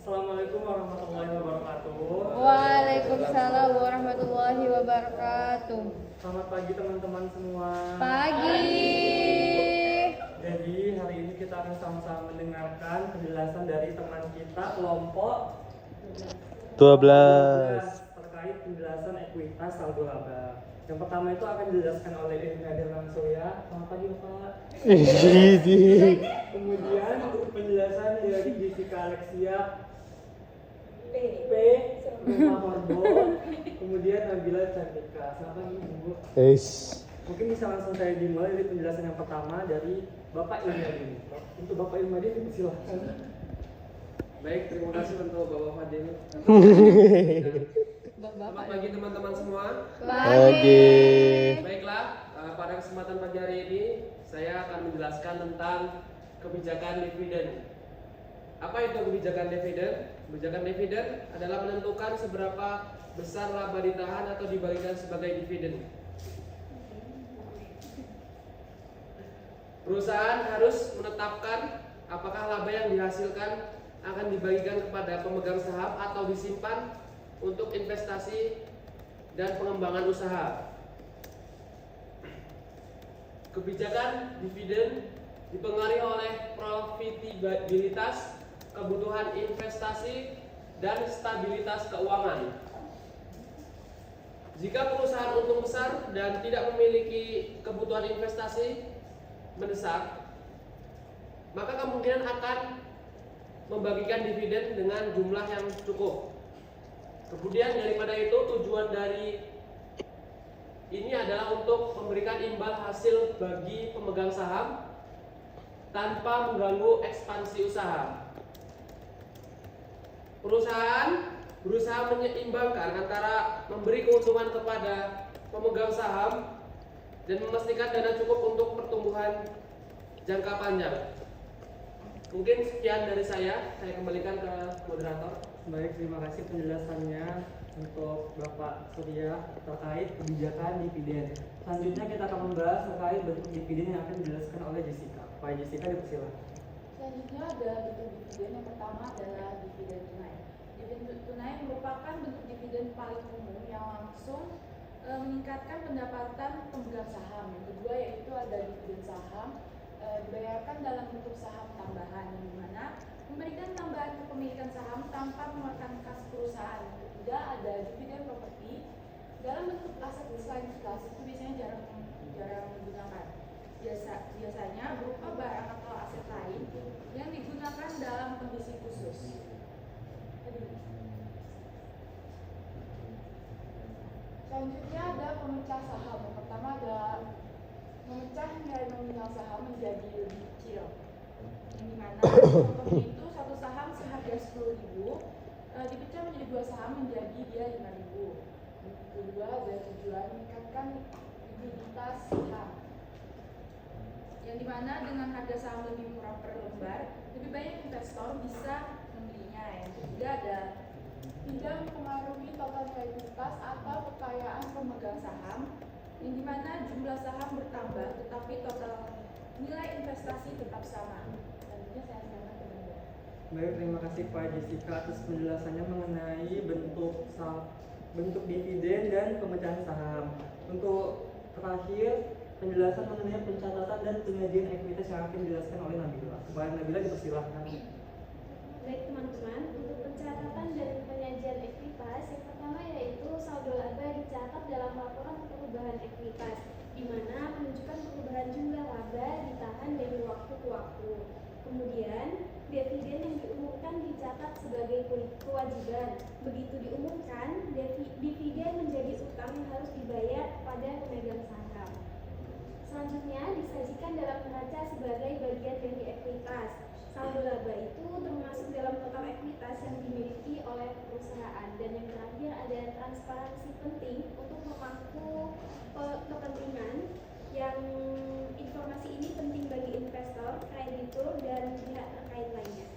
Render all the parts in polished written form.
Assalamualaikum warahmatullahi wabarakatuh. Waalaikumsalam warahmatullahi wabarakatuh. Selamat pagi teman-teman semua. Pagi. Jadi hari ini kita akan sama-sama mendengarkan penjelasan dari teman kita kelompok 12 terkait penjelasan ekuitas saldo laba. Yang pertama itu akan dijelaskan oleh Nadir Mansoya. Selamat pagi Bapak. Kemudian penjelasan dari Jessica Alexia P. Rumah Horbo. Kemudian Nabila Cantika. Selamat pagi Bu. Mungkin bisa langsung saya dimulai dari penjelasan yang pertama dari Bapak Ilmadin. Untuk Bapak Ilmadin silahkan. Baik, terima kasih untuk Bapak Fadil. Selamat pagi teman-teman semua. Pagi. Baiklah, pada kesempatan pagi hari ini saya akan menjelaskan tentang kebijakan dividen. Apa itu kebijakan dividen? Kebijakan dividen adalah menentukan seberapa besar laba ditahan atau dibagikan sebagai dividen. Perusahaan harus menetapkan apakah laba yang dihasilkan akan dibagikan kepada pemegang saham atau disimpan untuk investasi dan pengembangan usaha. Kebijakan dividen dipengaruhi oleh profitabilitas, kebutuhan investasi, dan stabilitas keuangan. Jika perusahaan untung besar dan tidak memiliki kebutuhan investasi mendesak, maka kemungkinan akan membagikan dividen dengan jumlah yang cukup. Kemudian daripada itu, tujuan dari ini adalah untuk memberikan imbal hasil bagi pemegang saham tanpa mengganggu ekspansi usaha. Perusahaan berusaha menyeimbangkan antara memberi keuntungan kepada pemegang saham dan memastikan dana cukup untuk pertumbuhan jangka panjang. Mungkin sekian dari saya kembalikan ke moderator. Baik, terima kasih penjelasannya untuk Bapak Surya terkait kebijakan dividen. Selanjutnya kita akan membahas terkait bentuk dividen yang akan dijelaskan oleh Jessica. Pak Jessica dipersilakan. Selanjutnya ada bentuk dividen. Yang pertama adalah dividen tunai. Dividen tunai merupakan bentuk dividen paling umum yang langsung meningkatkan pendapatan pemegang saham. Yang kedua yaitu ada dividen saham, dibayarkan dalam bentuk saham tambahan, yang dimana memberikan tambahan kepemilikan saham tanpa memakan kas perusahaan. Yang ketiga ada dividen properti dalam bentuk aset selain kas, itu biasanya jarang digunakan. Biasanya berupa barang atau aset lain yang digunakan dalam kondisi khusus. Selanjutnya ada pemecah saham. Yang pertama ada memecah nilai nominal saham menjadi lebih kecil, yang dimana contohnya itu satu saham seharga 10.000 dipecah menjadi dua saham menjadi dia 5.000. Yang kedua ada tujuan meningkatkan likuiditas saham, yang dimana dengan harga saham lebih murah per lembar lebih banyak investor bisa membelinya. Yang ketiga ada tidak mempengaruhi total likuiditas atau kekayaan pemegang saham, yang dimana jumlah saham bertambah tetapi total nilai investasi tetap sama. Selanjutnya saya serahkan ke Bunda. Baik, terima kasih Pak Jessica atas penjelasannya mengenai bentuk dividen dan pemecahan saham. Untuk terakhir, penjelasan mengenai pencatatan dan penyajian ekuitas yang akan dijelaskan oleh Nabila. Kepada Nabila dipersilahkan. Baik teman-teman, untuk pencatatan dan penyajian ekuitas, yang pertama yaitu saldo laba dicatat dalam laporan perubahan ekuitas, di mana menunjukkan perubahan jumlah laba ditahan dari waktu ke waktu. Kemudian, dividen yang diumumkan dicatat sebagai kewajiban. Begitu diumumkan, dividen menjadi utang yang harus dibayar kepada pemegang saham. Selanjutnya disajikan dalam neraca sebagai bagian dari ekuitas. Saldo laba itu termasuk dalam total ekuitas yang dimiliki oleh perusahaan. Dan yang terakhir ada transparansi penting untuk memangku kepentingan, yang informasi ini penting bagi investor, kreditur, dan pihak terkait lainnya.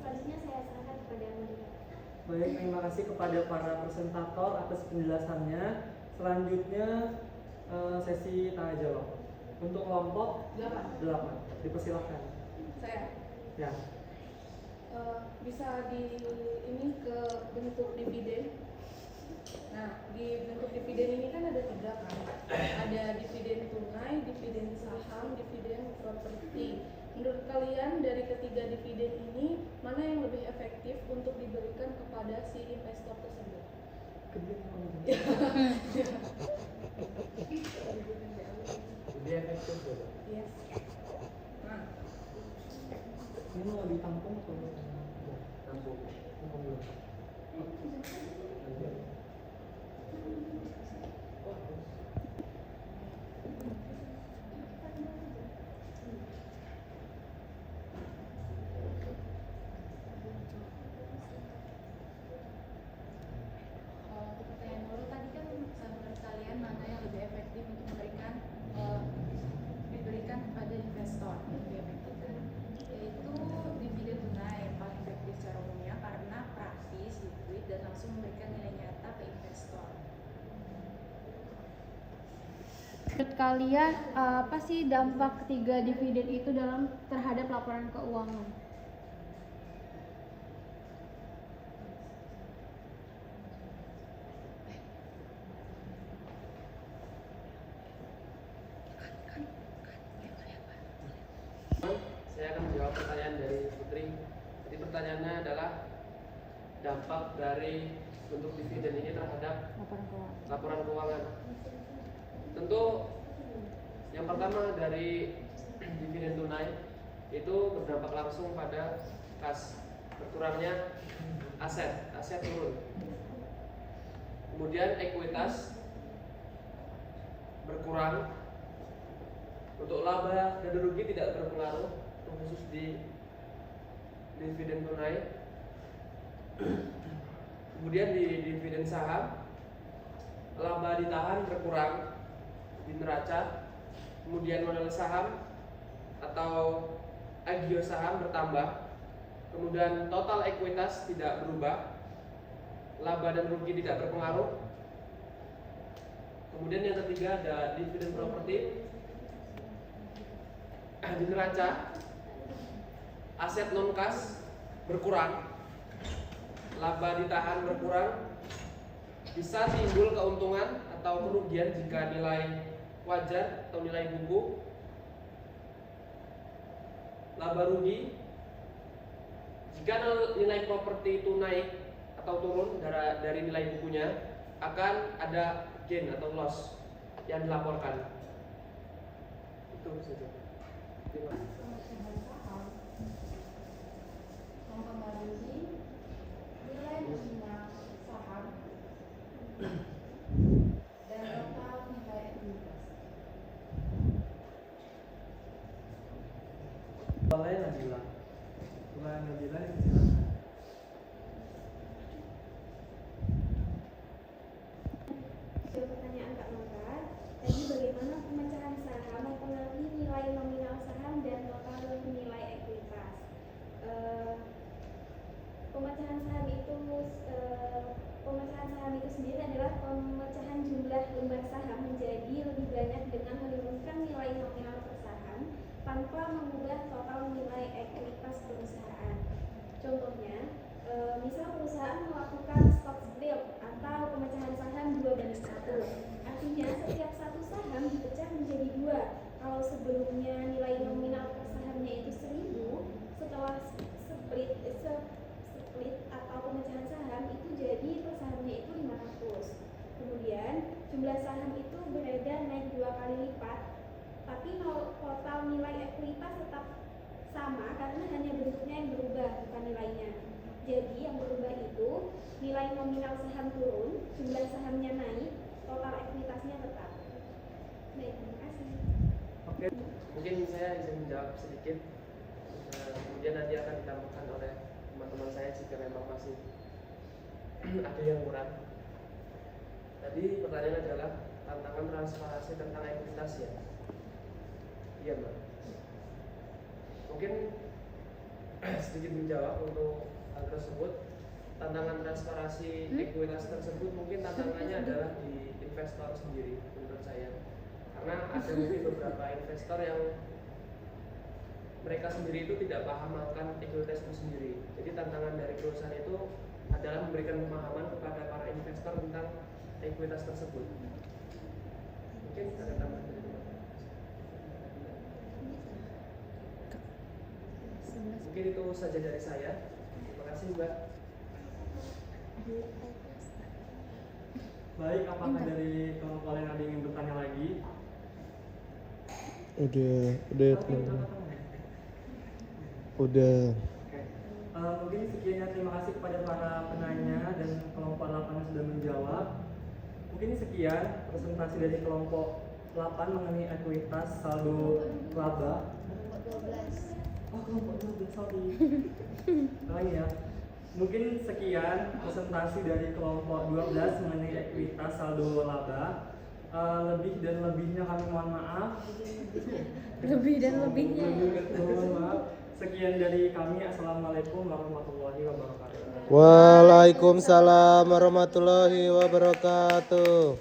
Selanjutnya saya serahkan kepada moderator. Baik, terima kasih kepada para presentator atas penjelasannya. Selanjutnya sesi tanya jawab. Untuk kelompok 8. Dipersilahkan. Saya. Ya. bisa ini ke bentuk dividen. Nah, di bentuk dividen ini kan ada 3 kan. Ada dividen tunai, dividen saham, dividen properti. Menurut kalian dari ketiga dividen ini mana yang lebih efektif untuk diberikan kepada si investor tersebut? Lebih efektif ya. Yes. Nah, Ini mau ditampung atau tampung? Tampung dulu. untuk pertanyaan dulu tadi kan menurut kalian mana yang lebih efektif untuk diberikan kepada investor lebih efektif kan? Yaitu dividen tunai yang paling efektif secara umumnya karena praktis, liquid dan langsung memberikan nilai nyata ke investor. Menurut kalian apa sih dampak ketiga dividen itu terhadap laporan keuangan? Saya akan menjawab pertanyaan dari Putri. Jadi pertanyaannya adalah dampak dari bentuk dividen ini terhadap laporan keuangan. Tentu yang pertama dari dividen tunai itu berdampak langsung pada kas, berkurangnya aset turun. Kemudian ekuitas berkurang. Untuk laba dan rugi tidak berpengaruh, khusus di dividen tunai. Kemudian di dividen saham, laba ditahan berkurang di neraca. Kemudian modal saham atau agio saham bertambah. Kemudian total ekuitas tidak berubah, laba dan rugi tidak berpengaruh. Kemudian yang ketiga ada dividen properti. Di neraca aset non kas berkurang, laba ditahan berkurang, bisa timbul keuntungan atau kerugian jika nilai wajar atau nilai buku. Laba rugi jika nilai properti itu naik atau turun dari nilai bukunya, akan ada gain atau loss yang dilaporkan. Itu saja. Pemecahan saham mempengaruhi nilai nominal saham dan total nilai ekuitas. Lain Nabila. Lain Nabila yang silakan. Pertanyaan Kak Maka, tadi bagaimana pemecahan saham mempengaruhi nilai nominal saham dan total nilai ekuitas? Pemecahan saham itu sendiri adalah pemecahan jumlah lembar saham menjadi lebih banyak dengan menurunkan nilai nominal per saham tanpa mengubah total nilai ekuitas perusahaan. Contohnya, misal perusahaan melakukan stock split atau pemecahan saham 2:1. Artinya setiap satu saham dipecah menjadi 2. Kalau sebelumnya nilai nominal per sahamnya itu 1.000, setelah split atau pemecahan saham itu jadi per sahamnya itu 500. Kemudian jumlah saham itu beredar naik 2 kali lipat, tapi total nilai ekuitas tetap sama karena hanya bentuknya yang berubah, bukan nilainya. Jadi yang berubah itu nilai nominal saham turun, jumlah sahamnya naik, total ekuitasnya tetap. Baik, terima kasih. Oke, mungkin saya izin menjawab sedikit. Kemudian nanti akan ditambahkan oleh teman-teman saya jika memang masih ada yang kurang. Tadi pertanyaan adalah tantangan transparansi tentang ekuitas ya. Iya Mbak. Mungkin sedikit menjawab untuk hal tersebut. Tantangan transparansi ekuitas tersebut mungkin tantangannya adalah di investor sendiri menurut saya. Karena ada mungkin beberapa investor yang mereka sendiri itu tidak paham akan ekuitas itu sendiri. Jadi tantangan dari perusahaan itu adalah memberikan pemahaman kepada para investor tentang ekuitas tersebut. Mungkin ada tambahan dari teman-teman. Mungkin itu saja dari saya. Terima kasih Mbak. Baik, apakah dari kelompok lain ada yang ingin bertanya lagi? Udah teman-teman. Udah. Oke. Mungkin sekian ya, terima kasih kepada para penanya dan kelompok 8 yang sudah menjawab. Mungkin sekian presentasi dari kelompok 8 mengenai ekuitas saldo laba. Oh, kelompok 12, sorry. Lagi ya. Mungkin sekian presentasi dari kelompok 12 mengenai ekuitas saldo laba. Lebih dan lebihnya kami mohon maaf. Lebih dan lebihnya. Mohon maaf. Sekian dari kami. Assalamualaikum warahmatullahi wabarakatuh. Waalaikumsalam warahmatullahi wabarakatuh.